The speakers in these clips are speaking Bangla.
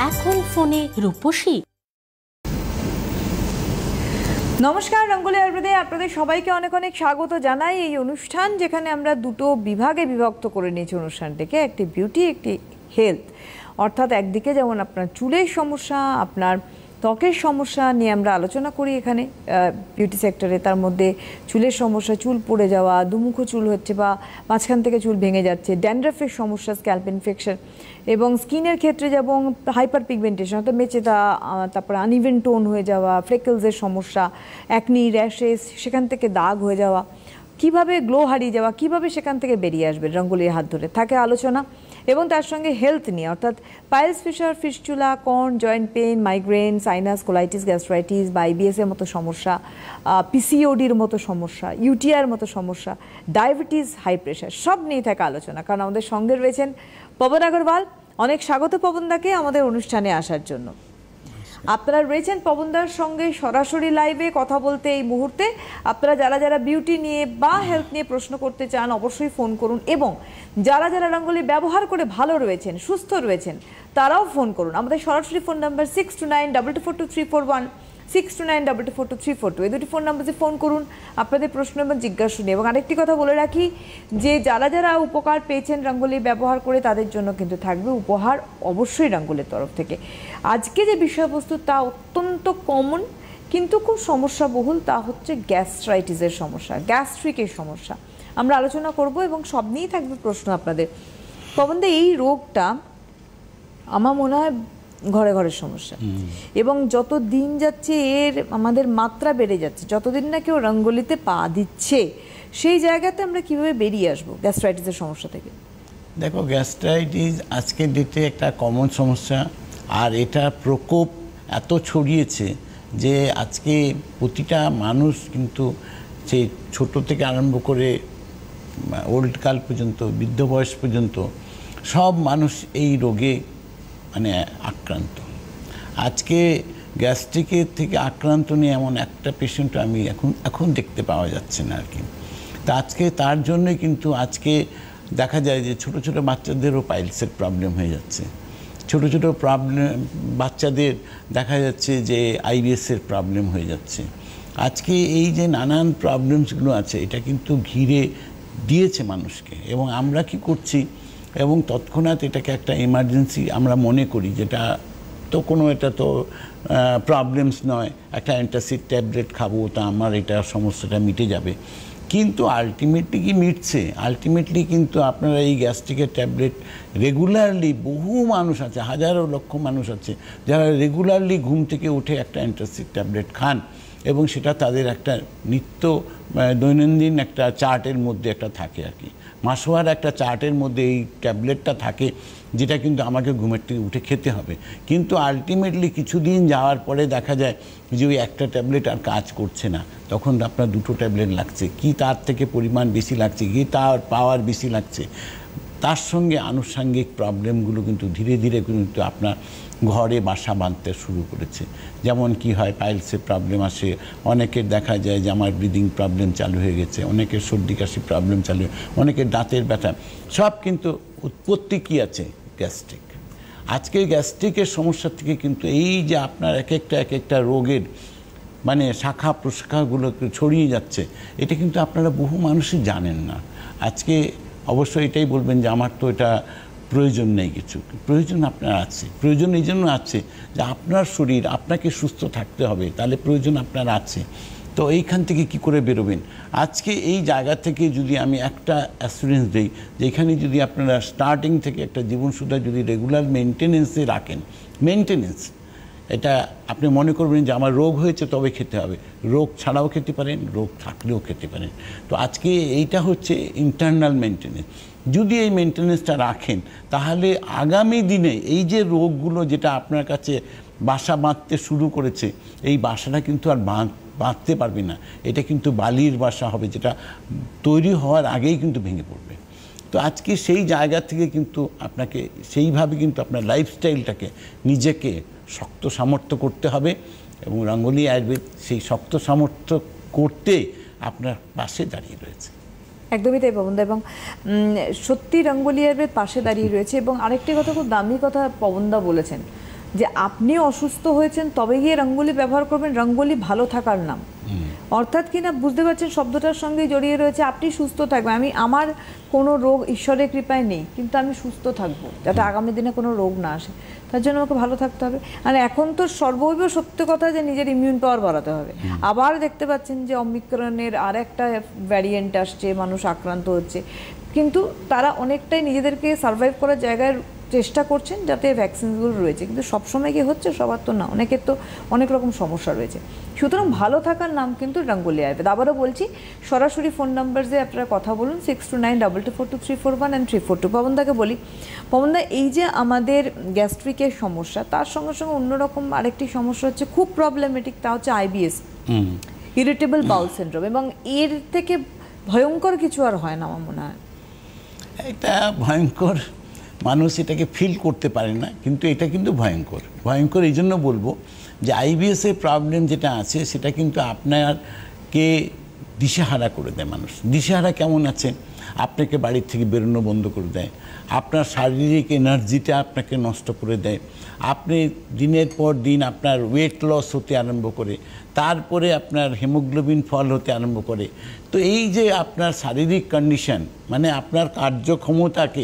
এখন ফোনে রূপসী। নমস্কার, রঙ্গোলি আয়ুর্বেদে আপনাদের সবাইকে অনেক অনেক স্বাগত জানাই। এই অনুষ্ঠান যেখানে আমরা দুটো বিভাগে বিভক্ত করে নিয়েছি অনুষ্ঠানটিকে, একটি বিউটি, একটি হেলথ। অর্থাৎ একদিকে যেমন আপনার চুলের সমস্যা, আপনার ত্বকের সমস্যা নিয়ে আমরা আলোচনা করি এখানে বিউটি সেক্টরে। তার মধ্যে চুলের সমস্যা, চুল পড়ে যাওয়া, দুমুখো চুল হচ্ছে বা মাঝখান থেকে চুল ভেঙে যাচ্ছে, ড্যান্ড্রাফের সমস্যা, স্ক্যাল্প ইনফেকশন, এবং স্কিনের ক্ষেত্রে যেমন হাইপার পিগমেন্টেশন অর্থাৎ মেচেদা, তারপরে আনইভেন টোন হয়ে যাওয়া, ফ্রেকলসের সমস্যা, অ্যাকনি, র্যাশেস, সেখান থেকে দাগ হয়ে যাওয়া, কিভাবে গ্লো হারিয়ে যাওয়া, কিভাবে সেখান থেকে বেরিয়ে আসবে রঙ্গোলির হাত ধরে থাকে আলোচনা। এবং তার সঙ্গে হেলথ নিয়ে অর্থাৎ piles, fissure, fistula, corn, joint pain, migraine, sinus, colitis, gastritis বা আইবিএস এর মতো সমস্যা, পিসিওডির মতো সমস্যা, ইউটিআইয়ের মতো সমস্যা, ডায়াবেটিস, হাই প্রেশার, সব নিয়ে থাকে আলোচনা। কারণ আমাদের সঙ্গে রয়েছেন পবন আগরওয়াল। অনেক স্বাগত পবনদাকে আমাদের অনুষ্ঠানে আসার জন্য। আপনারা রয়েছেন পবনদার সঙ্গে সরাসরি লাইভে কথা বলতে এই মুহূর্তে। আপনারা যারা যারা বিউটি নিয়ে বা হেলথ নিয়ে প্রশ্ন করতে চান অবশ্যই ফোন করুন, এবং যারা যারা রঙ্গোলি ব্যবহার করে ভালো রয়েছেন, সুস্থ রয়েছেন, তারাও ফোন করুন। আমাদের সরাসরি ফোন নাম্বার 6292242341, 6292242342, এই দুটি ফোন নাম্বারে ফোন করুন, আপনাদের প্রশ্ন এবং জিজ্ঞাসা নিয়ে। এবং আরেকটি কথা বলে রাখি যে যারা যারা উপকার পেয়েছেন রঙ্গোলি ব্যবহার করে তাদের জন্য কিন্তু থাকবে উপহার অবশ্যই রঙ্গোলির তরফ থেকে। আজকে যে বিষয়বস্তু তা অত্যন্ত কমন কিন্তু খুব সমস্যাবহুল, তা হচ্ছে গ্যাস্ট্রাইটিসের সমস্যা, গ্যাস্ট্রিকের সমস্যা আমরা আলোচনা করব, এবং সব নিয়েই থাকবে প্রশ্ন আপনাদের। পবনদা, এই রোগটা আমার মনে হয় ঘরে ঘরের সমস্যা, এবং যত দিন যাচ্ছে এর আমাদের মাত্রা বেড়ে যাচ্ছে। যতদিন না কেউ রঙ্গোলিতে পা দিচ্ছে সেই জায়গাতে আমরা কিভাবে বেরিয়ে আসবো গ্যাস্ট্রাইটিসের সমস্যা থেকে? দেখো, গ্যাস্ট্রাইটিস আজকের ডেটে একটা কমন সমস্যা, আর এটা প্রকোপ এত ছড়িয়েছে যে আজকে প্রতিটা মানুষ কিন্তু সেই ছোট থেকে আরম্ভ করে ওল্ড কাল পর্যন্ত, বৃদ্ধ বয়স পর্যন্ত সব মানুষ এই রোগে মানে আক্রান্ত। আজকে গ্যাস্ট্রিকের থেকে আক্রান্ত নিয়ে এমন একটা পেশেন্ট আমি এখন দেখতে পাওয়া যাচ্ছে না আর কি। তা আজকে তার জন্যই কিন্তু আজকে দেখা যায় যে ছোট ছোট বাচ্চাদেরও পাইলসের প্রবলেম হয়ে যাচ্ছে। ছোট ছোট প্রবলেম বাচ্চাদের দেখা যাচ্ছে যে আইবিএসের প্রবলেম হয়ে যাচ্ছে। আজকে এই যে নানান প্রবলেমসগুলো আছে এটা কিন্তু ঘিরে দিয়েছে মানুষকে, এবং আমরা কি করছি, এবং তৎক্ষণাৎ এটাকে একটা এমার্জেন্সি আমরা মনে করি, যেটা তো কোনো এটা তো প্রবলেমস নয়, একটা অ্যান্টাসিড ট্যাবলেট খাবো তা আমার এটা সমস্যাটা মিটে যাবে। কিন্তু আলটিমেটলি কি মিটছে? আলটিমেটলি কিন্তু আপনারা এই গ্যাস্ট্রিকের ট্যাবলেট রেগুলারলি, বহু মানুষ আছে, হাজারো লক্ষ মানুষ আছে যারা রেগুলারলি ঘুম থেকে উঠে একটা অ্যান্টাসিড ট্যাবলেট খান, এবং সেটা তাদের একটা নিত্য দৈনন্দিন একটা চার্টের মধ্যে একটা থাকে আর কি। মাসোয়ার একটা চার্টের মধ্যে এই ট্যাবলেটটা থাকে, যেটা কিন্তু আমাকে ঘুমের থেকে উঠে খেতে হবে। কিন্তু আলটিমেটলি কিছুদিন যাওয়ার পরে দেখা যায় যে ওই একটা ট্যাবলেট আর কাজ করছে না, তখন আপনার দুটো ট্যাবলেট লাগছে, কি তার থেকে পরিমাণ বেশি লাগছে, কি তার পাওয়ার বেশি লাগছে। তার সঙ্গে আনুষঙ্গিক প্রবলেমগুলো কিন্তু ধীরে ধীরে কিন্তু আপনার ঘরে বাসা বাঁধতে শুরু করেছে। যেমন কি হয়, পাইলসের প্রবলেম আসে, অনেকের দেখা যায় যে আমার ব্রিদিং প্রবলেম চালু হয়ে গেছে, অনেকের সর্দি কাশি প্রবলেম চালু, অনেকের দাঁতের ব্যথা, সব কিন্তু উৎপত্তি কী আছে? গ্যাস্ট্রিক। আজকে গ্যাস্ট্রিকের সমস্যা থেকে কিন্তু এই যে আপনার এক একটা রোগের মানে শাখা প্রশাখাগুলো ছড়িয়ে যাচ্ছে, এটা কিন্তু আপনারা বহু মানুষই জানেন না। আজকে অবশ্যই এটাই বলবেন যে আমার তো এটা প্রয়োজন নেই কিছু। প্রয়োজন আপনার আছে। প্রয়োজন এই জন্য আছে যে আপনার শরীর, আপনাকে সুস্থ থাকতে হবে, তাহলে প্রয়োজন আপনার আছে। তো এইখান থেকে কি করে বেরোবেন? আজকে এই জায়গা থেকে যদি আমি একটা অ্যাসুরেন্স দিই যে এখানে যদি আপনারা স্টার্টিং থেকে একটা জীবনসুদ্ধা যদি রেগুলার মেনটেনেন্সে রাখেন, মেনটেনেন্স, এটা আপনি মনে করবেন যে আমার রোগ হয়েছে তবে খেতে হবে, রোগ ছাড়াও খেতে পারেন, রোগ থাকলেও খেতে পারেন। তো আজকে এইটা হচ্ছে ইন্টারনাল মেনটেনেন্স। যদি এই মেনটেনেন্সটা রাখেন তাহলে আগামী দিনে এই যে রোগগুলো যেটা আপনার কাছে বাসা বাঁধতে শুরু করেছে, এই বাসাটা কিন্তু আর বাঁধতে পারবে না। এটা কিন্তু বালির বাসা হবে, যেটা তৈরি হওয়ার আগেই কিন্তু ভেঙে পড়বে। তো আজকে সেই জায়গা থেকে কিন্তু আপনাকে সেইভাবে কিন্তু আপনার লাইফস্টাইলটাকে নিজেকে শক্ত সামর্থ্য করতে হবে, এবং রঙ্গোলি আয়ুর্বেদ সেই শক্ত সামর্থ্য করতে আপনার পাশে দাঁড়িয়ে রয়েছে। একদমই তাই পবনদা, এবং সত্যি রঙ্গোলি আয়ুর্বেদ পাশে দাঁড়িয়ে রয়েছে। এবং আরেকটি কথা, খুব দামি কথা পবনদা বলেছেন, যে আপনি অসুস্থ হয়েছেন তবে গিয়ে রঙ্গোলি ব্যবহার করবেন, রঙ্গোলি ভালো থাকার নাম। অর্থাৎ কিনা বুঝতে পারছেন শব্দটার সঙ্গে জড়িয়ে রয়েছে আপনি সুস্থ থাকবেন। আমার কোনো রোগ ঈশ্বরের কৃপায় নেই, কিন্তু আমি সুস্থ থাকবো যাতে আগামী দিনে কোনো রোগ না আসে, তার জন্য আমাকে ভালো থাকতে হবে। আর এখন তো সর্বৈব সত্য কথা যে নিজের ইমিউন পাওয়ার বাড়াতে হবে। আবার দেখতে পাচ্ছেন যে অমিক্রনের আর একটা ভ্যারিয়েন্ট আসছে, মানুষ আক্রান্ত হচ্ছে, কিন্তু তারা অনেকটাই নিজেদেরকে সার্ভাইভ করার জায়গায় চেষ্টা করছেন যাতে ভ্যাকসিনগুলো রয়েছে, কিন্তু সবসময় কি হচ্ছে? সবার তো না, অনেকের তো অনেক রকম সমস্যা রয়েছে। সুতরাং ভালো থাকার নাম কিন্তু রঙ্গোলি আয়ুর্বেদ। আবারও বলছি, সরাসরি ফোন নাম্বারে আপনারা কথা বলুন 6292242341 and 342। পবনদাকে বলি, পবনদা এই যে আমাদের গ্যাস্ট্রিকের সমস্যা, তার সঙ্গে সঙ্গে অন্যরকম আরেকটি সমস্যা হচ্ছে খুব প্রবলেমেটিক, তা হচ্ছে আইবিএস, ইরিটেবল বাউল সিনড্রোম, এবং এর থেকে ভয়ঙ্কর কিছু আর হয় না আমার মনে হয়। এটা ভয়ঙ্কর, মানুষ এটাকে ফিল করতে পারে না, কিন্তু এটা কিন্তু ভয়ঙ্কর। ভয়ঙ্কর এই জন্য বলবো যে আইবিএসের প্রবলেম যেটা আছে সেটা কিন্তু আপনাকে দিশেহারা করে দেয়। মানুষ দিশেহারা কেমন আছে? আপনাকে বাড়ির থেকে বেরোনো বন্ধ করে দেয়, আপনার শারীরিক এনার্জিটা আপনাকে নষ্ট করে দেয়, আপনি দিনের পর দিন আপনার ওয়েট লস হতে আরম্ভ করে, তারপরে আপনার হিমোগ্লোবিন ফল হতে আরম্ভ করে। তো এই যে আপনার শারীরিক কন্ডিশন, মানে আপনার কার্যক্ষমতাকে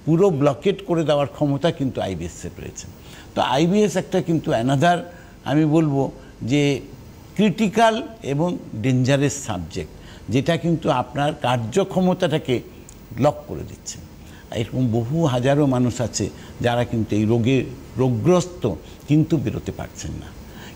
পুরো ব্লকেট করে দেওয়ার ক্ষমতা কিন্তু আইবিএসের রয়েছে। তো আইবিএস একটা কিন্তু অ্যানাদার, আমি বলবো যে ক্রিটিক্যাল এবং ডেঞ্জারাস সাবজেক্ট, যেটা কিন্তু আপনার কার্যক্ষমতাটাকে লক করে দিচ্ছে। এরকম বহু হাজারো মানুষ আছে যারা কিন্তু এই রোগগ্রস্ত, কিন্তু বেরোতে পারছেন না।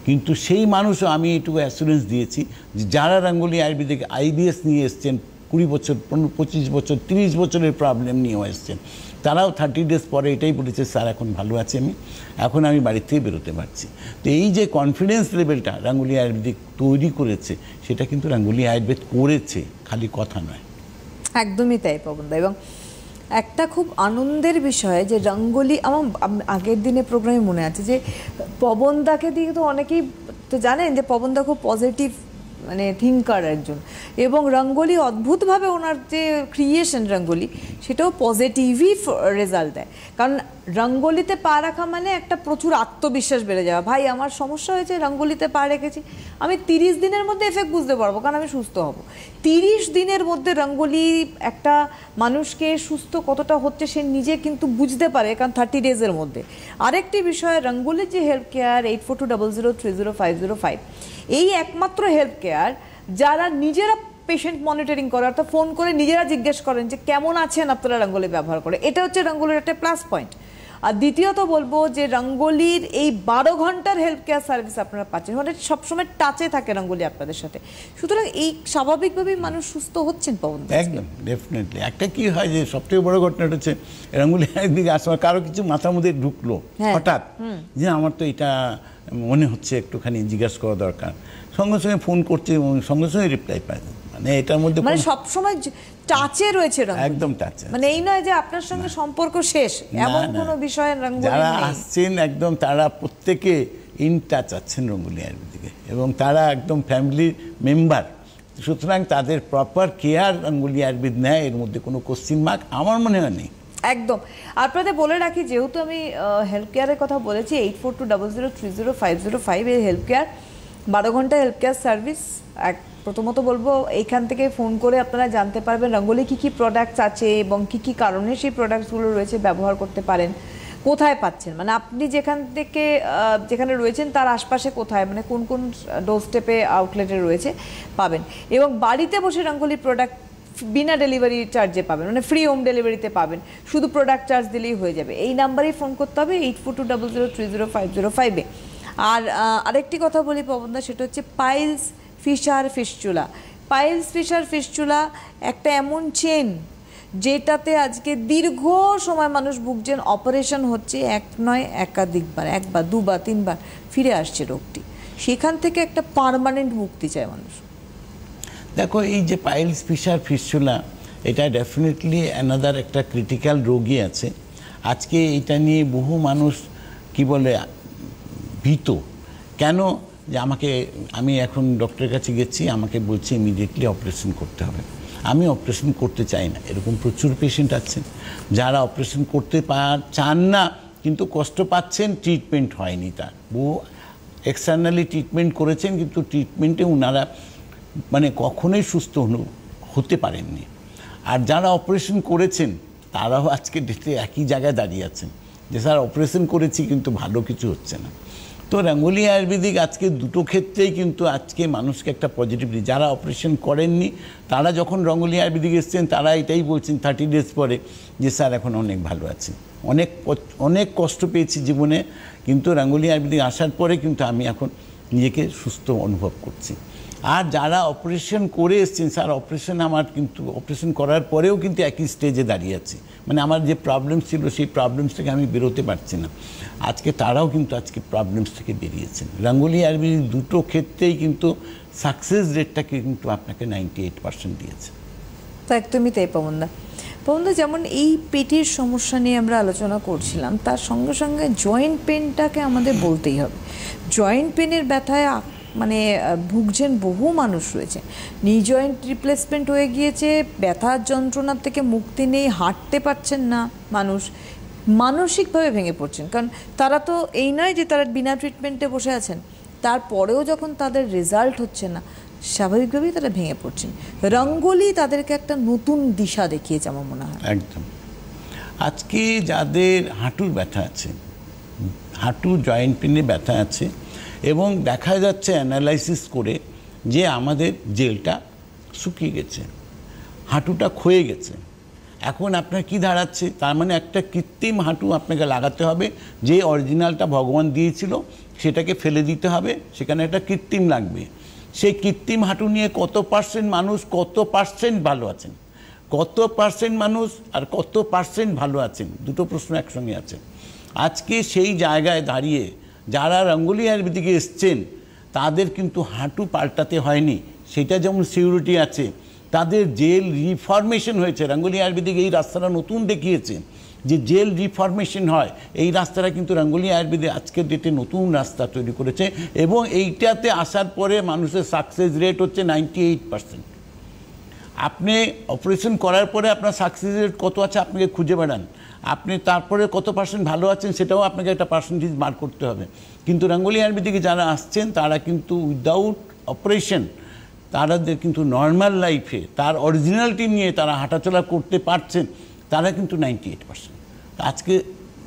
কিন্তু সেই মানুষও আমি এটুকু অ্যাসুরেন্স দিয়েছি যে যারা রঙ্গোলি আয়ুর্বেদিক আইবিএস নিয়ে এসছেন, 20 বছর, 25 বছর, 30 বছরের প্রবলেম নিয়েও এসছেন, তারাও 30 ডেজ পরে এটাই বলেছে, স্যার এখন ভালো আছি আমি, এখন আমি বাড়ির থেকে বেরোতে পারছি। তো এই যে কনফিডেন্স লেভেলটা রঙ্গোলি আয়ুর্বেদিক তৈরি করেছে, সেটা কিন্তু রঙ্গোলি আয়ুর্বেদ করেছে, খালি কথা নয়। একদমই তাই পবনদা। এবং একটা খুব আনন্দের বিষয় যে রঙ্গোলি, আমার আগের দিনে প্রোগ্রামে মনে আছে যে পবনদাকে দিয়ে তো অনেকেই তো জানেন যে পবনদা খুব পজিটিভ মানে থিঙ্কার একজন, এবং রঙ্গোলি অদ্ভুতভাবে ওনার যে ক্রিয়েশন রঙ্গোলি, সেটাও পজিটিভই রেজাল্ট দেয়। কারণ রঙ্গোলিতে পা রাখা মানে একটা প্রচুর আত্মবিশ্বাস বেড়ে যাওয়া। ভাই আমার সমস্যা হয়েছে, রঙ্গোলিতে পা রেখেছি, আমি 30 দিনের মধ্যে এফেক্ট বুঝতে পারবো, কারণ আমি সুস্থ হব। 30 দিনের মধ্যে রঙ্গোলি একটা মানুষকে সুস্থ কতটা হচ্ছে সে নিজে কিন্তু বুঝতে পারে, কারণ 30 ডেজের মধ্যে। আরেকটি বিষয়, রঙ্গোলির যে হেল্প কেয়ার 8420030505, এই একমাত্র হেল্প কেয়ার যারা নিজেরা পেশেন্ট মনিটরিং করে, অর্থাৎ ফোন করে নিজেরা জিজ্ঞেস করেন যে কেমন আছেন আপনারা রঙ্গোলি ব্যবহার করে। এটা হচ্ছে রঙ্গোলির একটা প্লাস পয়েন্ট। আর দ্বিতীয়ত বলবো যে রঙ্গোলির এই 12 ঘন্টার হেল্প কেয়ার সার্ভিস আপনারা পাচ্ছেন, মানে সবসময় টাচে থাকে রঙ্গোলি আপনাদের সাথে। সুতরাং এই স্বাভাবিকভাবেই মানুষ সুস্থ হচ্ছেন পবন। একদম ডেফিনেটলি। একটা কি হয় যে সবথেকে বড় ঘটনাটা হচ্ছে রঙ্গোলি একদিকে আসার কারো কিছু মাথার মধ্যে ঢুকলো হঠাৎ, যে আমার তো এটা মনে হচ্ছে একটুখানি জিজ্ঞাসা করা দরকার, সঙ্গে সঙ্গে ফোন করছে এবং সঙ্গে সঙ্গে রিপ্লাই পায়। মানে এটার মধ্যে মানে সবসময় টাচে রয়েছে, একদম টাচে, মানে এই নয় যে আপনার সঙ্গে সম্পর্ক শেষ এমন কোনো বিষয় রঙ্গোলি নেই। যারা আসছেন একদম তারা প্রত্যেকে ইন টাচ আছেন রঙ্গোলি আয়ুর্বেদিকে, এবং তারা একদম ফ্যামিলির মেম্বার। সুতরাং তাদের প্রপার কেয়ার রঙ্গোলি আয়ুর্বেদ নেয়, এর মধ্যে কোনো কোশ্চিন মার্ক আমার মনে হয় নেই। একদম। আপনাদের বলে রাখি, যেহেতু আমি হেল্প কেয়ারের কথা বলেছি, 8420030505 এই হেল্প কেয়ার 12 ঘন্টা হেল্প কেয়ার সার্ভিস। প্রথমত বলবো এইখান থেকে ফোন করে আপনারা জানতে পারবেন রঙ্গোলি কী কী প্রোডাক্টস আছে এবং কী কী কারণে সেই প্রোডাক্টসগুলো রয়েছে, ব্যবহার করতে পারেন, কোথায় পাচ্ছেন, মানে আপনি যেখানে রয়েছেন তার আশপাশে কোথায়, মানে কোন কোন ডোর স্টেপে আউটলেটে রয়েছে পাবেন, এবং বাড়িতে বসে রঙ্গোলি প্রোডাক্ট বিনা ডেলিভারি চার্জে পাবেন, মানে ফ্রি হোম ডেলিভারিতে পাবেন, শুধু প্রোডাক্ট চার্জ দিলেই হয়ে যাবে। এই নাম্বারেই ফোন করতে হবে 8420030505-এ। আর আরেকটি কথা বলি পবনদা, সেটা হচ্ছে piles, fissure, fistula. Piles, fissure, fistula একটা এমন চেন যেটাতে আজকে দীর্ঘ সময় মানুষ ভুগছেন, অপারেশন হচ্ছে, এক নয় একাধিকবার, একবার, দুবার, তিনবার, ফিরে আসছে রোগটি। সেখান থেকে একটা পার্মানেন্ট মুক্তি চায় মানুষ। দেখো এই যে পাইলস, ফিশার, ফিস্চুলা, এটা ডেফিনেটলি অ্যানাদার একটা ক্রিটিক্যাল রোগী আছে। আজকে এটা নিয়ে বহু মানুষ কি বলে ভীত, কেন যে আমি এখন ডক্টরের কাছে গেছি, আমাকে বলছে ইমিডিয়েটলি অপারেশন করতে হবে। আমি অপারেশন করতে চাই না, এরকম প্রচুর পেশেন্ট আছেন যারা অপারেশন করতে চান না, কিন্তু কষ্ট পাচ্ছেন, ট্রিটমেন্ট হয়নি। তার বহু এক্সটার্নালি ট্রিটমেন্ট করেছেন, কিন্তু ট্রিটমেন্টে ওনারা মানে কখনোই সুস্থ হতে পারেননি। আর যারা অপারেশন করেছেন তারাও আজকে ডেটে একই জায়গায় দাঁড়িয়ে আছেন যে স্যার অপারেশন করেছি কিন্তু ভালো কিছু হচ্ছে না। তো রঙ্গোলি আয়ুর্বেদিক আজকে দুটো ক্ষেত্রেই কিন্তু আজকে মানুষকে একটা পজিটিভ, যারা অপারেশন করেননি তারা যখন রঙ্গোলি আয়ুর্বেদিক এসছেন তারা এটাই বলছেন 30 ডেজ পরে যে স্যার এখন অনেক ভালো আছি, অনেক কষ্ট পেয়েছি জীবনে, কিন্তু রঙ্গোলি আয়ুর্বেদিক আসার পরে কিন্তু আমি এখন নিজেকে সুস্থ অনুভব করছি। আর যারা অপারেশন করে এসছেন স্যার অপারেশন আমার কিন্তু অপারেশন করার পরেও কিন্তু একই স্টেজে দাঁড়িয়ে আছি, মানে আমার যে প্রবলেম ছিল সেই প্রবলেমস থেকে আমি বেরোতে পারছি না, আজকে তারাও কিন্তু আজকে প্রবলেমস থেকে বেরিয়েছেন। রঙ্গোলি আয়ুর্বেদিক দুটো ক্ষেত্রেই কিন্তু সাকসেস রেটটাকে কিন্তু আপনাকে 98% দিয়েছে। তো একদমই তাই পবনদা। পবনদা, যেমন এই পেটের সমস্যা নিয়ে আমরা আলোচনা করছিলাম, তার সঙ্গে সঙ্গে জয়েন্ট পেনটাকে আমাদের বলতেই হবে। জয়েন্ট পেনের ব্যথায় মানে ভুগছেন বহু মানুষ রয়েছে, নি জয়েন্ট রিপ্লেসমেন্ট হয়ে গিয়েছে, ব্যথার যন্ত্রণার থেকে মুক্তি নেই, হাঁটতে পারছেন না মানুষ, মানসিকভাবে ভেঙে পড়ছেন। কারণ তারা তো এই নয় যে তারা বিনা ট্রিটমেন্টে বসে আছেন, তারপরেও যখন তাদের রেজাল্ট হচ্ছে না স্বাভাবিকভাবেই তারা ভেঙে পড়ছেন। রঙ্গোলি তাদেরকে একটা নতুন দিশা দেখিয়েছে আমার মনে হয়। একদম। আজকে যাদের হাঁটুর ব্যথা আছে, হাঁটু জয়েন্ট পেনে ব্যথা আছে, এবং দেখা যাচ্ছে অ্যানালাইসিস করে যে আমাদের জেলটা শুকিয়ে গেছে, হাঁটুটা ক্ষয়ে গেছে, এখন আপনার কি দাঁড়াচ্ছে, তার মানে একটা কৃত্রিম হাঁটু আপনাকে লাগাতে হবে, যে অরিজিনালটা ভগবান দিয়েছিল সেটাকে ফেলে দিতে হবে, সেখানে একটা কৃত্রিম লাগবে। সেই কৃত্রিম হাঁটু নিয়ে কত পার্সেন্ট মানুষ ভালো আছেন, কত পার্সেন্ট মানুষ আর কত পার্সেন্ট ভালো আছেন, দুটো প্রশ্ন একসঙ্গে আছে। আজকে সেই জায়গায় দাঁড়িয়ে যারা রঙ্গোলি আয়ুর্বেদিকে এসছেন তাদের কিন্তু হাঁটু পাল্টাতে হয়নি, সেটা যেমন সিউরিটি আছে, তাদের জেল রিফরমেশন হয়েছে। রঙ্গোলি আয়ুর্বেদিক এই রাস্তাটা নতুন দেখিয়েছে যে জেল রিফরমেশন হয়, এই রাস্তাটা কিন্তু রঙ্গোলি আয়ুর্বেদিক আজকের ডেটে নতুন রাস্তা তৈরি করেছে, এবং এইটাতে আসার পরে মানুষের সাকসেস রেট হচ্ছে 98%। আপনি অপারেশন করার পরে আপনার সাকসেস রেট কত আছে আপনাকে খুঁজে বেড়ান, আপনি তারপরে কত পার্সেন্ট ভালো আছেন সেটাও আপনাকে একটা পার্সেন্টেজ বার করতে হবে। কিন্তু রঙ্গোলি আয়ুর্বেদিকে যারা আসছেন তারা কিন্তু উইদাউট অপারেশন তাদের কিন্তু নর্মাল লাইফে তার অরিজিনালিটি নিয়ে তারা হাঁটাচলা করতে পারছেন, তারা কিন্তু 98%। আজকে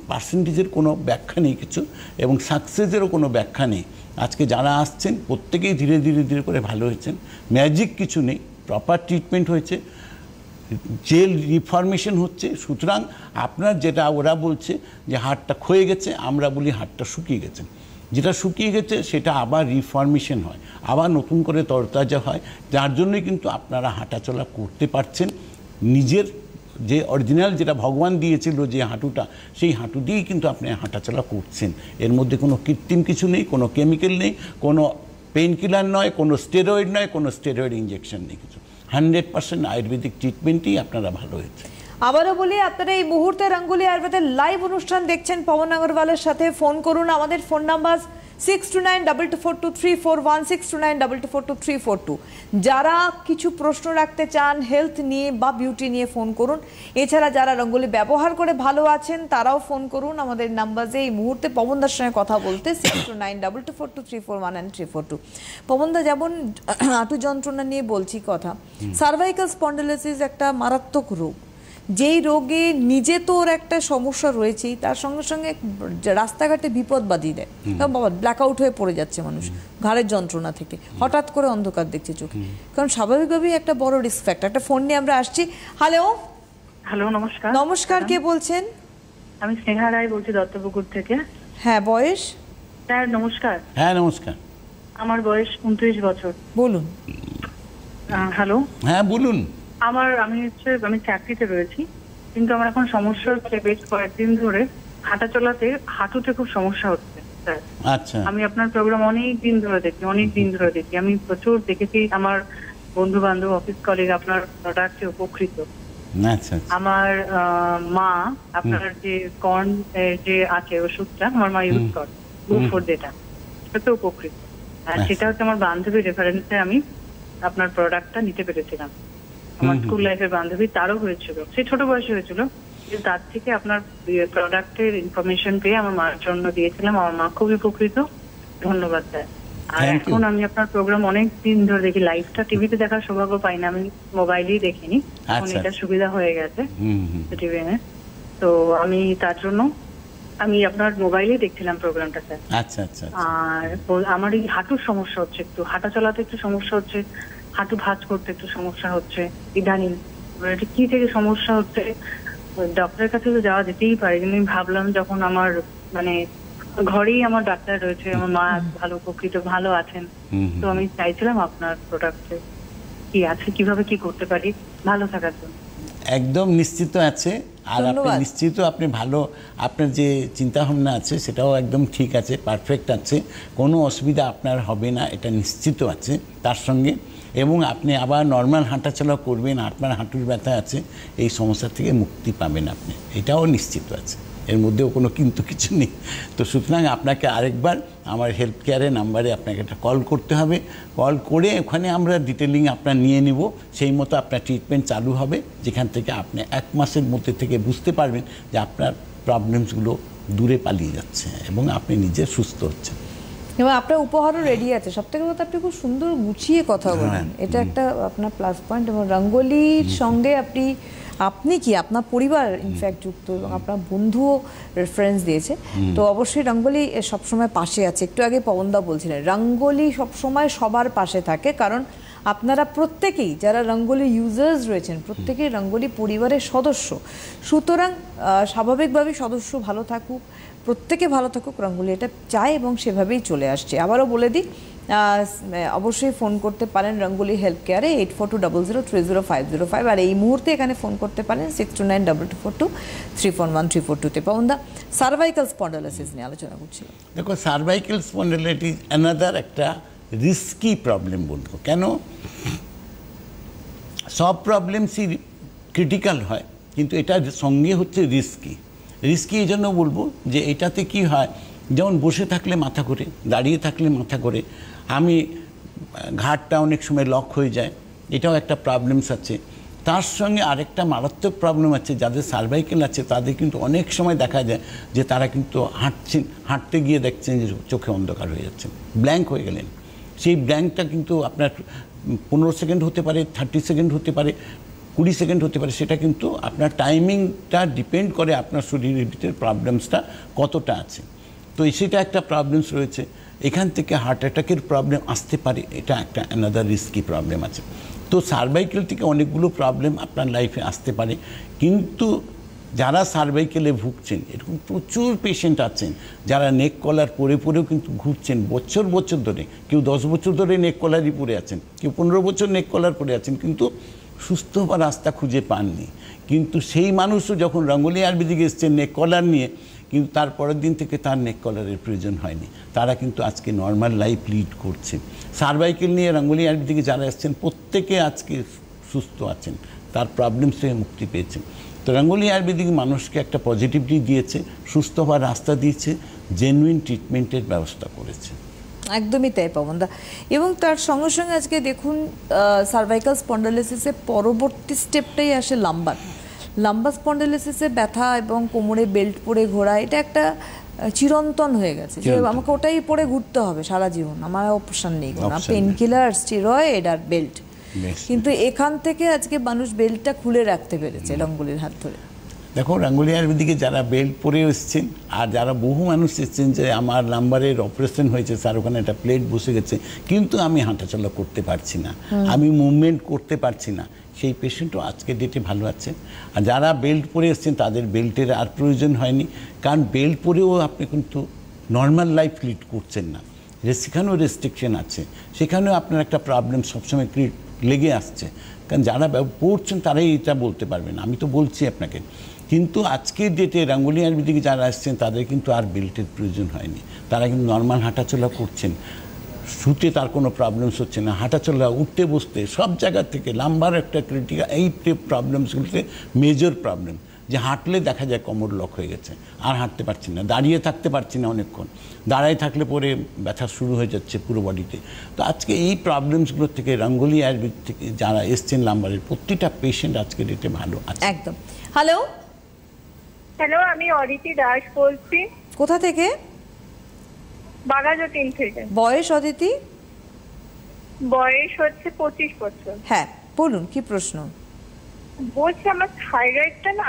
পার্সেন্টেজের কোনো ব্যাখ্যা নেই কিছু, এবং সাকসেসেরও কোনো ব্যাখ্যা নেই। আজকে যারা আসছেন প্রত্যেকেই ধীরে ধীরে ধীরে করে ভালো হয়েছেন, ম্যাজিক কিছু নেই, প্রপার ট্রিটমেন্ট হয়েছে, জেল রিফরমেশন হচ্ছে। সুতরাং আপনার যেটা ওরা বলছে যে হাড়টা ক্ষয়ে গেছে, আমরা বলি হাড়টা শুকিয়ে গেছে, যেটা শুকিয়ে গেছে সেটা আবার রিফরমেশন হয়, আবার নতুন করে তরতাজা হয়, যার জন্যই কিন্তু আপনারা হাঁটাচলা করতে পারছেন। নিজের যে অরিজিনাল যেটা ভগবান দিয়েছিল যে হাঁটুটা, সেই হাঁটু দিয়েই কিন্তু আপনি হাঁটাচলা করছেন। এর মধ্যে কোনো কৃত্রিম কিছু নেই, কোনো কেমিক্যাল নেই, কোনো পেন কিলার নয়, কোনো স্টেরয়েড নয়, কোনো স্টেরয়েড ইঞ্জেকশন নেই, কিছু 100% আয়ুর্বেদিক ট্রিটমেন্টই আপনারা ভালো হয়েছে। আবারও বলি, আপনারা এই মুহূর্তে রঙ্গোলি আয়ুর্বেদের লাইভ অনুষ্ঠান দেখছেন পবন আগরওয়ালের সাথে। ফোন করুন, আমাদের ফোন নাম্বার 6292242341 6292242342। যারা কিছু প্রশ্ন রাখতে চান হেলথ নিয়ে বা বিউটি নিয়ে ফোন করুন। এছাড়া যারা রঙ্গোলি ব্যবহার করে ভালো আছেন তারাও ফোন করুন আমাদের নাম্বারে এই মুহূর্তে পবনদার সঙ্গে কথা বলতে 6292242341 and 342। পবনদা, যেমন হাঁটু যন্ত্রণা নিয়ে বলছি কথা, সার্ভাইকাল স্পন্ডিলোসিস একটা মারাত্মক রোগ, যেই রোগে নিজে তো ওর একটা সমস্যা রয়েছেই, তার সঙ্গে সঙ্গে রাস্তাঘাটে বিপদ বাঁধিয়ে দেয়। বাবা ব্ল্যাকআউট হয়ে পড়ে যাচ্ছে মানুষ ঘাড়ের যন্ত্রণা থেকে, হঠাৎ করে অন্ধকার দেখছে চোখে, কারণ স্বাভাবিকভাবেই একটা বড় রিস্ক ফ্যাক্টর। একটা ফোন নিয়ে আমরা আসছি। হ্যালো হ্যালো, নমস্কার। নমস্কার, কে বলছেন? আমি স্নেহা রায় বলছি দত্তপুকুর থেকে। হ্যাঁ, বয়স? স্যার নমস্কার। হ্যাঁ নমস্কার। আমার বয়স 29 বছর। বলুন। হ্যালো। হ্যাঁ বলুন। আমি চাকরিতে রয়েছি, কিন্তু আমার এখন সমস্যা হচ্ছে বেশ কয়েকদিন ধরে হাঁটাচলাতে হাঁটুতে খুব সমস্যা হচ্ছে স্যার। আচ্ছা। আমি আপনার প্রোগ্রাম অনেক দিন ধরে দেখি, আমি প্রচুর দেখেছি, আমার বন্ধু বান্ধব অফিস কলিগ আপনার প্রোডাক্টে উপকৃত। আচ্ছা। আমার মা আপনার যে কর্ন যে আছে ওষুধটা আমার মা ইউজ করে, গুড যেটা, সেটা উপকৃত। আর সেটা হচ্ছে আমার বান্ধবীর রেফারেন্সে আমি আপনার প্রোডাক্টটা নিতে পেরেছিলাম। আমার স্কুল লাইফের বান্ধবী, তারও হয়েছিল, সে ছোট বয়সে হয়েছিল, তার থেকে আপনার প্রোডাক্টের ইনফরমেশন পেয়ে আমার মার জন্য দিয়েছিলাম, আমার মা খুবই উপকৃত। ধন্যবাদ স্যার। R Thank you. এখন আমি আপনার প্রোগ্রাম অনেক দিন ধরে দেখি, লাইভটা টিভিতে দেখার সৌভাগ্য পাই না, আমি মোবাইলেই দেখিনি, এখন আচ্ছা, এটা আচ্ছা। সুবিধা হয়ে গেছে হুম। টিভিএন। তো আমি তার জন্য আমি আপনার মোবাইলেই দেখছিলাম প্রোগ্রামটা স্যার। আচ্ছা আচ্ছা আর আমার এই হাঁটুর সমস্যা হচ্ছে, একটু হাঁটা চলাতে একটু সমস্যা হচ্ছে, হাঁটু ভাঁজ করতে একটু সমস্যা হচ্ছে ইদানিং। এবার এটা কি থেকে সমস্যা হচ্ছে, ডক্টরের কাছে তো যাওয়া যেতেই পারে, কিন্তু আমি ভাবলাম যখন আমার মানে ঘরেই আমার ডাক্তার রয়েছে, আমার মা ভালো উপকৃত ভালো আছেন, তো আমি চাইছিলাম আপনার প্রোডাক্টে কি আছে, কিভাবে কি করতে পারি ভালো থাকার জন্য। একদম নিশ্চিত আছে। আর আপনি ধন্যবাদ। নিশ্চিত আপনি ভালো, আপনার যে চিন্তাভাবনা আছে সেটাও একদম ঠিক আছে, পারফেক্ট আছে, কোনো অসুবিধা আপনার হবে না, এটা নিশ্চিত আছে তার সঙ্গে। এবং আপনি আবার নর্মাল হাঁটাচলা করবেন, আপনার হাঁটুর ব্যথা আছে, এই সমস্যা থেকে মুক্তি পাবেন আপনি, এটাও নিশ্চিত আছে, এর মধ্যেও কোনো কিন্তু কিছু নেই। তো সুতরাং আপনাকে আরেকবার আমার হেলথ কেয়ারের নাম্বারে আপনাকে একটা কল করতে হবে, কল করে ওখানে আমরা ডিটেলিং আপনার নিয়ে নিব, সেই মতো আপনার ট্রিটমেন্ট চালু হবে, যেখান থেকে আপনি 1 মাসের মধ্যে থেকে বুঝতে পারবেন যে আপনার প্রবলেমসগুলো দূরে পালিয়ে যাচ্ছে এবং আপনি নিজে সুস্থ হচ্ছেন। এবং আপনার উপহারও রেডি আছে। সব থেকে কথা, আপনি খুব সুন্দর গুছিয়ে কথা বলেন, এটা একটা আপনার প্লাস পয়েন্ট। এবং রঙ্গোলির সঙ্গে আপনি কি আপনার পরিবার ইনফ্যাক্ট যুক্ত, এবং আপনার বন্ধুও রেফারেন্স দিয়েছে, তো অবশ্যই রঙ্গোলি সবসময় পাশে আছে। একটু আগে পবনদা বলছিলেন রঙ্গোলি সবসময় সবার পাশে থাকে, কারণ আপনারা প্রত্যেকেই যারা রঙ্গোলি ইউজার্স রয়েছেন প্রত্যেকেই রঙ্গোলি পরিবারের সদস্য। সুতরাং স্বাভাবিকভাবেই সদস্য ভালো থাকুক, প্রত্যেকে ভালো থাকুক, রঙ্গোলি এটা চায় এবং সেভাবেই চলে আসছে। আবারও বলে দিই, অবশ্যই ফোন করতে পারেন রঙ্গোলি হেল্প কেয়ারে 8420030505, আর এই মুহূর্তে এখানে ফোন করতে পারেন 629242341341 পবনদা সার্ভাইকাল স্পন্ডালোসিস নিয়ে আলোচনা করছিলাম। দেখো, সার্ভাইকাল স্পন্ডিলাইটিস অ্যানাদার একটা রিস্কি প্রবলেম বলবো। কেন? সব প্রবলেমসই ক্রিটিক্যাল হয়, কিন্তু এটার সঙ্গে হচ্ছে রিস্কি। এই জন্য বলবো যে এটাতে কি হয়, যেমন বসে থাকলে মাথা ঘোরে, দাঁড়িয়ে থাকলে মাথা ঘোরে, আমি ঘাটটা অনেক সময় লক হয়ে যায়, এটাও একটা প্রবলেমস আছে। তার সঙ্গে আরেকটা মারাত্মক প্রবলেম আছে, যাদের সার্ভাইকেল আছে তাদের কিন্তু অনেক সময় দেখা যায় যে তারা কিন্তু হাঁটতে গিয়ে দেখছেন যে চোখে অন্ধকার হয়ে যাচ্ছে, ব্ল্যাঙ্ক হয়ে গেলেন। সেই ব্ল্যাঙ্কটা কিন্তু আপনার 15 সেকেন্ড হতে পারে, 30 সেকেন্ড হতে পারে, 20 সেকেন্ড হতে পারে, সেটা কিন্তু আপনার টাইমিংটা ডিপেন্ড করে আপনার শরীরের ভিতরে প্রবলেমসটা কতটা আছে। তো সেটা একটা প্রবলেমস রয়েছে, এখান থেকে হার্ট অ্যাটাকের প্রবলেম আসতে পারে, এটা একটা অ্যানাদার রিস্কি প্রবলেম আছে। তো সার্ভাইকেল থেকে অনেকগুলো প্রবলেম আপনার লাইফে আসতে পারে, কিন্তু যারা সার্ভাইকেলে ভুগছেন এরকম প্রচুর পেশেন্ট আছেন যারা নেক কলার পরেও কিন্তু ঘুরছেন বছর বছর ধরে, কেউ 10 বছর ধরে নেক কলারই পরে আছেন, কেউ 15 বছর নেক কলার পরে আছেন, কিন্তু সুস্থ হওয়ার রাস্তা খুঁজে পাননি। কিন্তু সেই মানুষও যখন রঙ্গোলি আয়ুর্বেদিকে এসছেন নেক কলার নিয়ে, কিন্তু তার পরের দিন থেকে তার নেক কলারের প্রয়োজন হয়নি, তারা কিন্তু আজকে নর্মাল লাইফ লিড করছে। সার্ভাইকেল নিয়ে রঙ্গোলি আয়ুর্বেদিকে যারা এসছেন প্রত্যেকে আজকে সুস্থ আছেন, তার প্রবলেমস থেকে মুক্তি পেয়েছেন। তো রঙ্গোলি আয়ুর্বেদিক মানুষকে একটা পজিটিভিটি দিয়েছে, সুস্থ হওয়ার রাস্তা দিয়েছে, জেনুইন ট্রিটমেন্টের ব্যবস্থা করেছে। একদমই তাই পবনদা। এবং তার সঙ্গে সঙ্গে আজকে দেখুন সার্ভাইকাল স্পন্ডালোসিসের পরবর্তী স্টেপটাই আসে লাম্বার স্পন্ডালোসিসে ব্যথা এবং কোমরে বেল্ট পরে ঘোরা, এটা একটা চিরন্তন হয়ে গেছে যে আমাকে ওটাই পরে ঘুরতে হবে সারা জীবন, আমার অপশন নেই, পেন কিলার, স্টেরয়েড আর বেল্ট। কিন্তু এখান থেকে আজকে মানুষ বেল্টটা খুলে রাখতে পেরেছে রঙ্গোলির হাত ধরে। দেখো, রঙ্গোলি আয়ুর্বেদিকে যারা বেল্ট পরে এসছেন আর যারা বহু মানুষ এসছেন যে আমার নাম্বারের অপারেশন হয়েছে স্যার, ওখানে একটা প্লেট বসে গেছে কিন্তু আমি হাঁটাচলা করতে পারছি না, আমি মুভমেন্ট করতে পারছি না, সেই পেশেন্টও আজকের ডেটে ভালো আছে। আর যারা বেল্ট পরে এসছেন তাদের বেল্টের আর প্রয়োজন হয়নি, কারণ বেল্ট পরেও আপনি কিন্তু নর্মাল লাইফ লিড করছেন না, সেখানেও রেস্ট্রিকশন আছে, সেখানেও আপনার একটা প্রবলেম সবসময় লেগে আসছে। কারণ যারা পড়ছেন তারাই এটা বলতে পারবেন, আমি তো বলছি আপনাকে। কিন্তু আজকের ডেটে রঙ্গোলি আয়ুর্বেদিকে যারা আসছেন তাদের কিন্তু আর বেল্টের প্রয়োজন হয়নি, তারা কিন্তু নর্মাল হাঁটাচলা করছেন, শুতে তার কোনো প্রবলেমস হচ্ছে না, হাঁটাচলা, উঠতে বসতে সব জায়গা থেকে। লাম্বার একটা ক্রিটিক্যাল এই প্রবলেমসগুলোতে মেজর প্রবলেম, যে হাঁটলে দেখা যায় কোমর লক হয়ে গেছে, আর হাঁটতে পারছি না, দাঁড়িয়ে থাকতে পারছি না, অনেকক্ষণ দাঁড়ায় থাকলে পরে ব্যথা শুরু হয়ে যাচ্ছে পুরো বডিতে। তো আজকে এই প্রবলেমসগুলো থেকে রঙ্গোলি আয়ুর্বেদ থেকে যারা এসছেন লাম্বারের প্রতিটা পেশেন্ট আজকে ডেটে ভালো আছে। একদম। হ্যালো হ্যালো, আমি অদিতি দাস বলছি, কোথা থেকে? বাঘাযতীন থেকে। বয়স অদিতি? বয়স হচ্ছে 25 বছর। হ্যাঁ, বলুন কি প্রশ্ন? বলছি আমার থাইরয়েডটা না,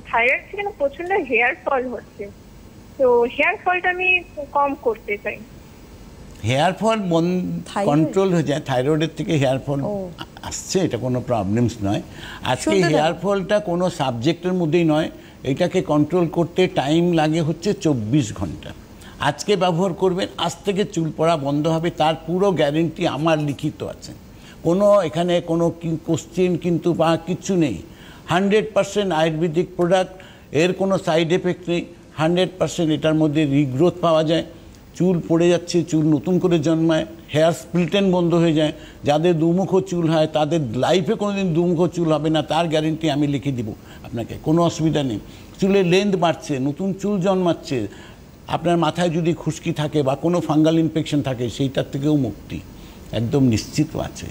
থাইরয়েড থেকে না প্রচন্ড হেয়ার ফল হচ্ছে, তো হেয়ার ফলটা আমি কম করতে চাই। Hair fall Thyroid? কন্ট্রোল হয়ে যায়, থাইরয়েডের থেকে হেয়ার ফল আসছে, এটা কোনো প্রবলেমস নয়। আজকে শুনতে হেয়ার ফলটা কোনো সাবজেক্টের মধ্যেই নয়, এটাকে কন্ট্রোল করতে টাইম লাগে হচ্ছে 24 ঘন্টা। আজকে ব্যবহার করবেন, আজ থেকে চুল পড়া বন্ধ হবে, তার পুরো গ্যারেন্টি আমার লিখিত আছে। কোনো এখানে কোনো কোশ্চেন কিন্তু বা কিছু নেই। 100% আয়ুর্বেদিক প্রোডাক্ট, এর কোনো সাইড এফেক্ট নেই। 100% এটার মধ্যে রিগ্রোথ পাওয়া যায়। চুল পড়ে যাচ্ছে, চুল নতুন করে জন্মায়, হেয়ার স্প্লিটেন বন্ধ হয়ে যায়। যাদের দুমুখো চুল হয় তাদের লাইফে কোনোদিন দুমুখো চুল হবে না, তার গ্যারেন্টি আমি লিখে দিব আপনাকে, কোনো অসুবিধা নেই। চুলের লেন্থ বাড়ছে, নতুন চুল জন্মাচ্ছে। আপনার মাথায় যদি খুশকি থাকে বা কোনো ফাঙ্গাল ইনফেকশন থাকে, সেইটার থেকেও মুক্তি একদম নিশ্চিত আছে।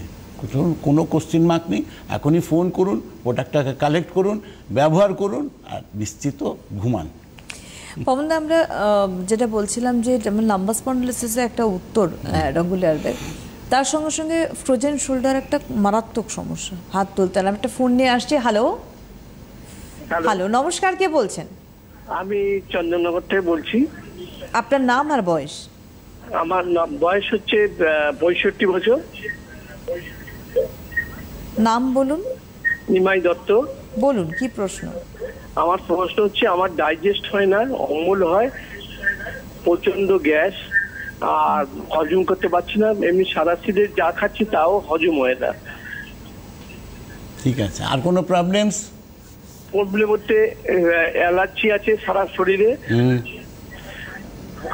কোনো কোশ্চেন মার্ক নেই। এখনই ফোন করুন, প্রোডাক্টটাকে কালেক্ট করুন, ব্যবহার করুন, আর নিশ্চিত ঘুমান। পবনদা, আমরা যেটা বলছিলাম যে যেমন লাম্বার স্পন্ডিলোসিসের একটা উত্তর রঙ্গোলি আয়ুর্বেদ, তার সঙ্গে সঙ্গে ফ্রোজেন শোল্ডার একটা মারাত্মক সমস্যা, হাত তুলতে। আমি একটা ফোন নিয়ে আসছি। হ্যালো হ্যালো, নমস্কার, কে বলছেন? আমি চন্দননগর থেকে বলছি। আপনার নাম আর বয়স? আমার বয়স হচ্ছে 65 বছর। নাম বলুন। নিমাই দত্ত। বলুন কি প্রশ্ন? আমার প্রশ্ন হচ্ছে, আমার ডাইজেস্ট হয় না, অম্বল হয়, প্রচন্ড গ্যাস, আর হজম করতে পারছি না। এমনি সাদা সিদের যা খাচ্ছি তাও হজম হয় না। ঠিক আছে, আর কোনো প্রবলেমস? প্রবলেম হচ্ছে অ্যালার্জি আছে সারা শরীরে,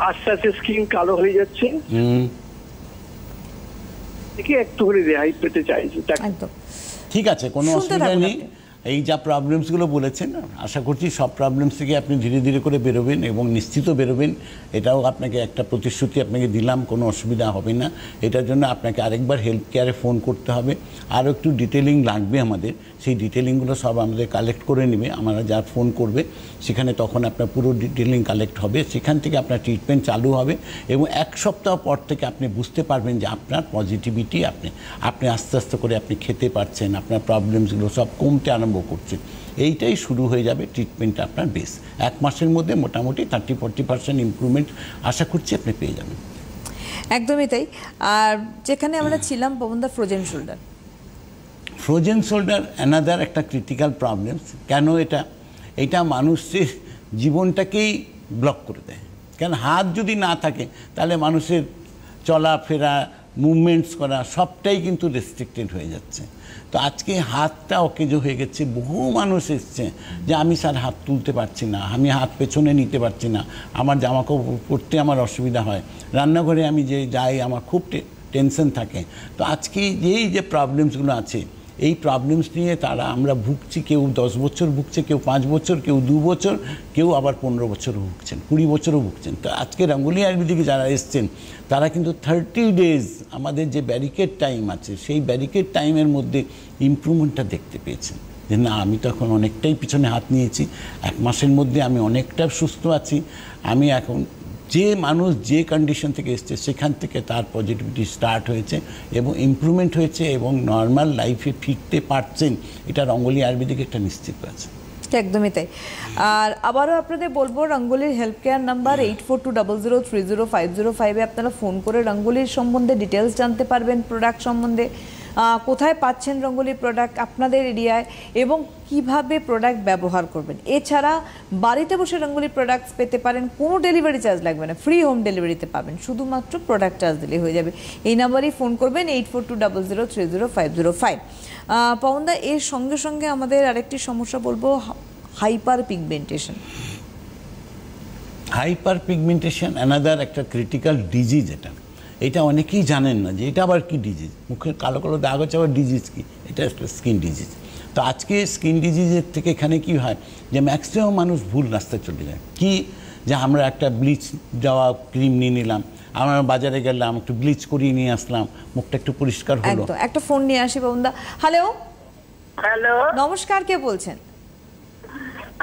আস্তে আস্তে স্কিন কালো হয়ে যাচ্ছে। দেখি একটু করে রেহাই পেতে চাইছি। একদম ঠিক আছে, কোনো অসুবিধা নেই। এই যা প্রবলেমসগুলো বলেছেন, আশা করছি সব প্রবলেমস থেকে আপনি ধীরে ধীরে করে বেরোবেন এবং নিশ্চিত বেরোবেন। এটাও আপনাকে একটা প্রতিশ্রুতি আপনাকে দিলাম, কোনো অসুবিধা হবে না। এটার জন্য আপনাকে আরেকবার হেলথ কেয়ারে ফোন করতে হবে, আরও একটু ডিটেলিং লাগবে আমাদের। সেই ডিটেলিংগুলো সব আমাদের কালেক্ট করে নেবে, আমরা যা ফোন করবে সেখানে, তখন আপনার পুরো ডিটেলিং কালেক্ট হবে। সেখান থেকে আপনার ট্রিটমেন্ট চালু হবে এবং 1 সপ্তাহ পর থেকে আপনি বুঝতে পারবেন যে আপনার পজিটিভিটি, আপনি আস্তে আস্তে করে আপনি খেতে পারছেন, আপনার প্রবলেমসগুলো সব কমতে আরম্ভ করছে। এইটাই শুরু হয়ে যাবে ট্রিটমেন্টটা আপনার বেশ। 1 মাসের মধ্যে মোটামুটি 30-40% ইমপ্রুভমেন্ট আশা করছি আপনি পেয়ে যাবেন। একদমই তাই। আর যেখানে আমরা ছিলাম পবনদা, frozen shoulder. Frozen shoulder another একটা ক্রিটিক্যাল প্রবলেম। কেন এটা মানুষের জীবনটাকেই ব্লক করে দেয়। কেন, হাত যদি না থাকে তাহলে মানুষের চলাফেরা, মুভমেন্টস করা সবটাই কিন্তু রেস্ট্রিক্টেড হয়ে যাচ্ছে। তো আজকে হাতটা অকেজো হয়ে গেছে। বহু মানুষ এসছে যে আমি স্যার হাত তুলতে পারছি না, আমি হাত পেছনে নিতে পারছি না, আমার জামাকাপড় পরতে আমার অসুবিধা হয়, রান্নাঘরে আমি যে যাই আমার খুব টেনশন থাকে। তো আজকে এই যে প্রবলেমসগুলো আছে, এই প্রবলেমস নিয়ে আমরা ভুগছি। কেউ 10 বছর ভুগছে, কেউ 5 বছর, কেউ 2 বছর, কেউ আবার 15 বছরও ভুগছেন, 20 বছরও ভুগছেন। তো আজকে রঙ্গোলি আয়ুর্বেদিকে যারা এসছেন তারা কিন্তু 30 ডেজ আমাদের যে ব্যারিকেড টাইম আছে, সেই ব্যারিকেড টাইমের মধ্যে ইমপ্রুভমেন্টটা দেখতে পেয়েছেন যে না, আমি তো এখন অনেকটাই পিছনে হাত নিয়েছি, 1 মাসের মধ্যে আমি অনেকটা সুস্থ আছি। আমি এখন যে মানুষ যে কন্ডিশন থেকে এসছে সেখান থেকে তার পজিটিভিটি স্টার্ট হয়েছে এবং ইমপ্রুভমেন্ট হয়েছে এবং নর্মাল লাইফে ফিরতে পারছেন। এটা রঙ্গোলি আয়ুর্বেদিক একটা নিশ্চিত আছে। একদমই তাই। আর আবারও আপনাদের বলবো, রঙ্গোলির হেল্প কেয়ার নাম্বার 8420030505-এ আপনারা ফোন করে রঙ্গোলির সম্বন্ধে ডিটেলস জানতে পারবেন, প্রোডাক্ট সম্বন্ধে, কোথায় পাচ্ছেন রঙ্গোলির প্রোডাক্ট আপনাদের এরিয়ায় এবং কিভাবে প্রোডাক্ট ব্যবহার করবেন। এছাড়া বাড়িতে বসে রঙ্গোলির প্রোডাক্টস পেতে পারেন, কোনো ডেলিভারি চার্জ লাগবে না, ফ্রি হোম ডেলিভারিতে পাবেন, শুধুমাত্র প্রোডাক্ট চার্জ দিলে হয়ে যাবে। এই নাম্বারেই ফোন করবেন, 8420030505। পবনদা, এর সঙ্গে সঙ্গে আমাদের আরেকটি সমস্যা বলবো, hyper pigmentation. Hyper pigmentation another একটা ক্রিটিক্যাল ডিজিজ। এটা অনেকেই জানেন না যে এটা আবার কি ডিজিজ। মুখের কালো কালো দাগ হচ্ছে আবার ডিজিজ কি, এটা একটা স্কিন ডিজিজ। তো আজকে স্কিন ডিজিজের থেকে এখানে কি হয় যে ম্যাক্সিমাম মানুষ ভুল রাস্তায় চলে যায়। কি, যে আমরা একটা ব্লিচ দেওয়া ক্রিম নিয়ে নিলাম, আমরা বাজারে গেলাম, একটু ব্লিচ করিয়ে নিয়ে আসলাম, মুখটা একটু পরিষ্কার হলো। একটা ফোন নিয়ে আসি পবনদা। হ্যালো হ্যালো, নমস্কার, কে বলছেন?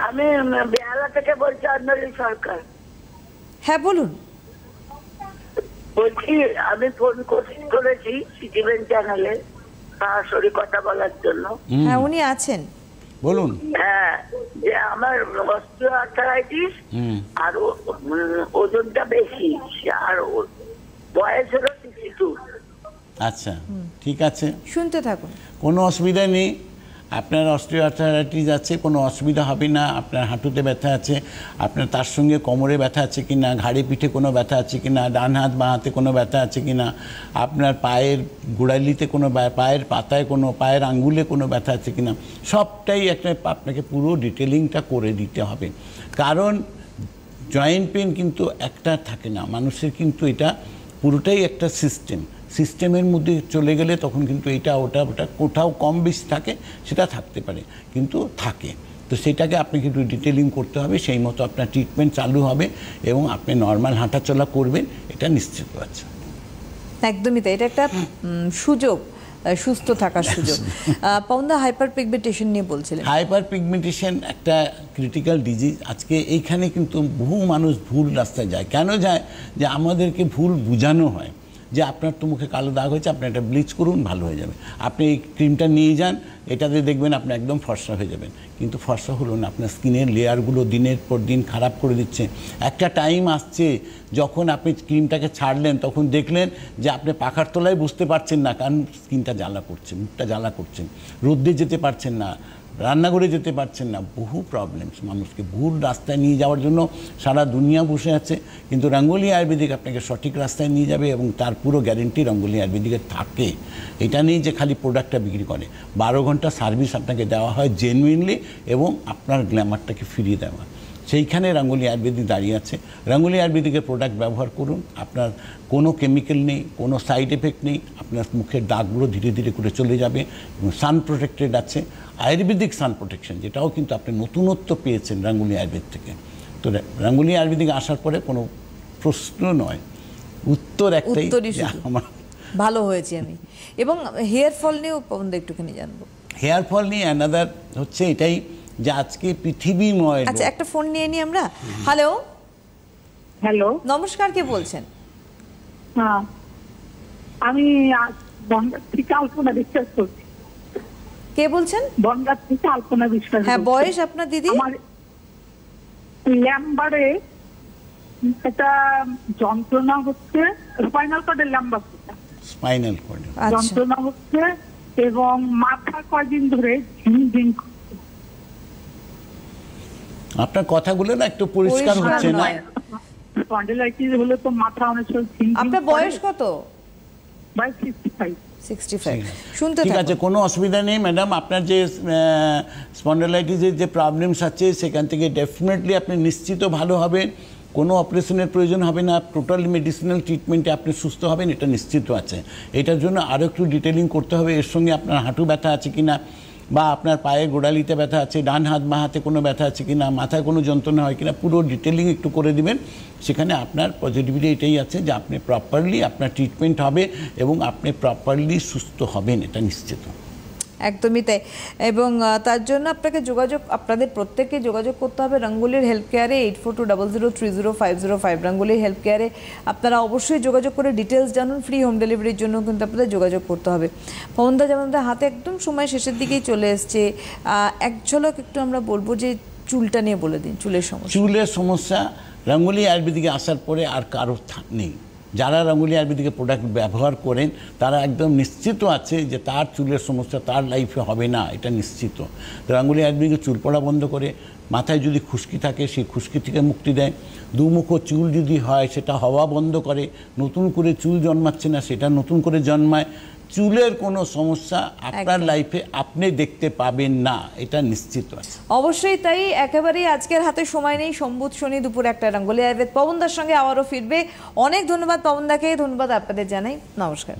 আমি বেহালা থেকে বলছি, অঞ্জলি সরকার। হ্যাঁ বলুন। বলছি আমি ফোন করেছি সিটিভেন চ্যানেলে সরাসরি কথা বলার জন্য। হ্যাঁ উনি আছেন, বলুন। হ্যাঁ, যে আমার অস্টিও আর্থারাইটিস আর ওজনটা বেশি, আর বয়স হলো 62। আচ্ছা, ঠিক আছে, শুনতে থাকুন। কোনো অসুবিধা নেই। আপনার অস্টিওআর্থারাইটিস আছে, কোনো অসুবিধা হবে না। আপনার হাঁটুতে ব্যথা আছে, আপনার তার সঙ্গে কোমরে ব্যথা আছে কি না, ঘাড়ে পিঠে কোনো ব্যথা আছে কি না, ডান হাত বাঁ হাতে কোনো ব্যথা আছে কি না, আপনার পায়ের গোড়ালিতে কোনো, পায়ের পাতায় কোনো, পায়ের আঙ্গুলে কোনো ব্যথা আছে কি না, সবটাই একটা আপনাকে পুরো ডিটেলিংটা করে দিতে হবে। কারণ জয়েন্ট পেন কিন্তু একটা থাকে না, মানুষের কিন্তু এটা পুরোটাই একটা সিস্টেমের মধ্যে চলে গেলে তখন কিন্তু এটা ওটা কোথাও কম বেশি থাকে, সেটা থাকতে পারে, কিন্তু থাকে। তো সেটাকে আপনাকে একটু ডিটেলিং করতে হবে, সেই মতো আপনার ট্রিটমেন্ট চালু হবে এবং আপনি নর্মাল হাঁটাচলা করবেন, এটা নিশ্চিত আছে। একদমই তাই, এটা একটা সুযোগ, সুস্থ থাকার সুযোগ। পাউনদা হাইপার পিগমেন্টেশন নিয়ে বলছিলেন। হাইপার পিগমেন্টেশন একটা ক্রিটিক্যাল ডিজিজ। আজকে এইখানে কিন্তু বহু মানুষ ভুল রাস্তায় যায়। কেন যায়? যে আমাদেরকে ভুল বোঝানো হয় যে আপনার তো মুখে কালো দাগ হয়েছে, আপনি একটা ব্লিচ করুন, ভালো হয়ে যাবে। আপনি এই ক্রিমটা নিয়ে যান, এটাতে দেখবেন আপনি একদম ফর্সা হয়ে যাবেন। কিন্তু ফর্সা হলো না, আপনার স্কিনের লেয়ারগুলো দিনের পর দিন খারাপ করে দিচ্ছে। একটা টাইম আসছে যখন আপনি ক্রিমটাকে ছাড়লেন, তখন দেখলেন যে আপনি পাখার তলায় বুঝতে পারছেন না, কারণ স্কিনটা জ্বালা করছে, মুখটা জ্বালা করছে, রোদ্রে যেতে পারছেন না, রান্নাঘরে যেতে পারছেন না। বহু প্রবলেমস মানুষকে ভুল রাস্তায় নিয়ে যাওয়ার জন্য সারা দুনিয়া বসে আছে, কিন্তু রঙ্গোলি আয়ুর্বেদিক আপনাকে সঠিক রাস্তায় নিয়ে যাবে এবং তার পুরো গ্যারেন্টি রঙ্গোলি আয়ুর্বেদিকের থাকে। এটা নেই যে খালি প্রোডাক্টটা বিক্রি করে, 12 ঘন্টা সার্ভিস আপনাকে দেওয়া হয় জেনুইনলি, এবং আপনার গ্ল্যামারটাকে ফিরিয়ে দেওয়া। সেইখানে রঙ্গোলি আয়ুর্বেদিক দাঁড়িয়ে আছে। রঙ্গোলি আয়ুর্বেদিকের প্রোডাক্ট ব্যবহার করুন, আপনার কোনো কেমিক্যাল নেই, কোনো সাইড এফেক্ট নেই, আপনার মুখের দাগগুলো ধীরে ধীরে করে চলে যাবে এবং সান প্রোটেক্টেড আছে। আয়ুর্বেদিক সান প্রোটেকশন, যেটাও কিন্তু আপনি নতুনত্ব পেয়েছেন রঙ্গোলি আয়ুর্বেদ থেকে। তো রঙ্গোলি আয়ুর্বেদিক আসার পরে কোনো প্রশ্ন নয়, উত্তর একটাই, আমার ভালো হয়েছে আমি। এবং হেয়ার ফল নিয়েও একটুখানি জানবো। হেয়ার ফল নিয়ে অ্যানাদার হচ্ছে এটাই যে আজকে পৃথিবীময়। আচ্ছা, একটা ফোন নিয়ে নিই আমরা। হ্যালো, হ্যালো, নমস্কার, কে বলছেন? হ্যাঁ, আমি বনগাঁ থেকে আলপনা বিশ্বাস করছি। কে বলছেন? বনগাঁ থেকে আলপনা বিশ্বাস। হ্যাঁ, বয়স আপনার দিদি? আমার ল্যাম্বারে একটা যন্ত্রণা হচ্ছে, স্পাইনাল কর্ডের ল্যাম্বার, স্পাইনাল কর্ড যন্ত্রণা হচ্ছে এবং মাথা কয়দিন ধরে ঝিমঝিম। আপনার কথাগুলো না একটু পরিষ্কার হচ্ছে না। স্পন্ডিলাইটিস হলে তো মাথা অনেক সময় ঝিমঝিম। আপনার বয়স কত? বয়স 65। শুনতে ঠিক আছে, কোনো অসুবিধা নেই ম্যাডাম। আপনার যে স্পন্ডিলাইটিসের যে প্রবলেমস আছে সেখান থেকে ডেফিনেটলি আপনি নিশ্চিত ভালো হবেন, কোনো অপারেশনের প্রয়োজন হবে না, টোটাল মেডিসিনাল ট্রিটমেন্টে আপনি সুস্থ হবেন, এটা নিশ্চিত আছে। এটার জন্য আরও একটু ডিটেলিং করতে হবে। এর সঙ্গে আপনার হাঁটু ব্যথা আছে কি না, বা আপনার পায়ে গোড়ালিতে ব্যথা আছে, ডান হাত বাঁ হাতে কোনো ব্যথা আছে কি না, মাথায় কোনো যন্ত্রণা হয় কিনা, পুরো ডিটেলিং একটু করে দিবেন। সেখানে আপনার পজিটিভিটি এটাই আছে যে আপনি প্রপারলি আপনার ট্রিটমেন্ট হবে এবং আপনি প্রপারলি সুস্থ হবেন, এটা নিশ্চিত। একদমই তাই। এবং তার জন্য আপনাকে আপনাদের প্রত্যেককে যোগাযোগ করতে হবে রঙ্গোলির হেল্প কেয়ারে। 8420030505 রঙ্গোলির হেল্প কেয়ারে আপনারা অবশ্যই যোগাযোগ করে ডিটেলস জানুন। ফ্রি হোম ডেলিভারির জন্য কিন্তু আপনাদের যোগাযোগ করতে হবে। পবনদা, যেমন আমাদের হাতে একদম সময় শেষের দিকেই চলে এসছে, এক ঝলক একটু আমরা বলবো যে চুলটা নিয়ে বলে দিন। চুলের সমস্যা রঙ্গোলি আয়ুর্বেদিকে আসার পরে আর কারো নেই। যারা রঙ্গোলি আয়ুর্বেদিকের প্রোডাক্ট ব্যবহার করেন তারা একদম নিশ্চিত আছে যে তার চুলের সমস্যা তার লাইফে হবে না, এটা নিশ্চিত। রঙ্গোলি আয়ুর্বেদিকে চুল পড়া বন্ধ করে, মাথায় যদি খুশকি থাকে সেই খুশকি থেকে মুক্তি দেয়, দুমুখো চুল যদি হয় সেটা হওয়া বন্ধ করে, নতুন করে চুল জন্মাচ্ছে না সেটা নতুন করে জন্মায়। চুলের কোনো সমস্যা আপনার লাইফে আপনি দেখতে পাবেন না, এটা নিশ্চিত আছে। অবশ্যই তাই। একেবারেই আজকের হাতে সময় নেই। সম্বুধ শনি দুপুর একটা রঙ্গোলি আয়ুর্বেদ পবনদার সঙ্গে আবারও ফিরবে। অনেক ধন্যবাদ পবনদাকে, ধন্যবাদ আপনাদের জানাই। নমস্কার।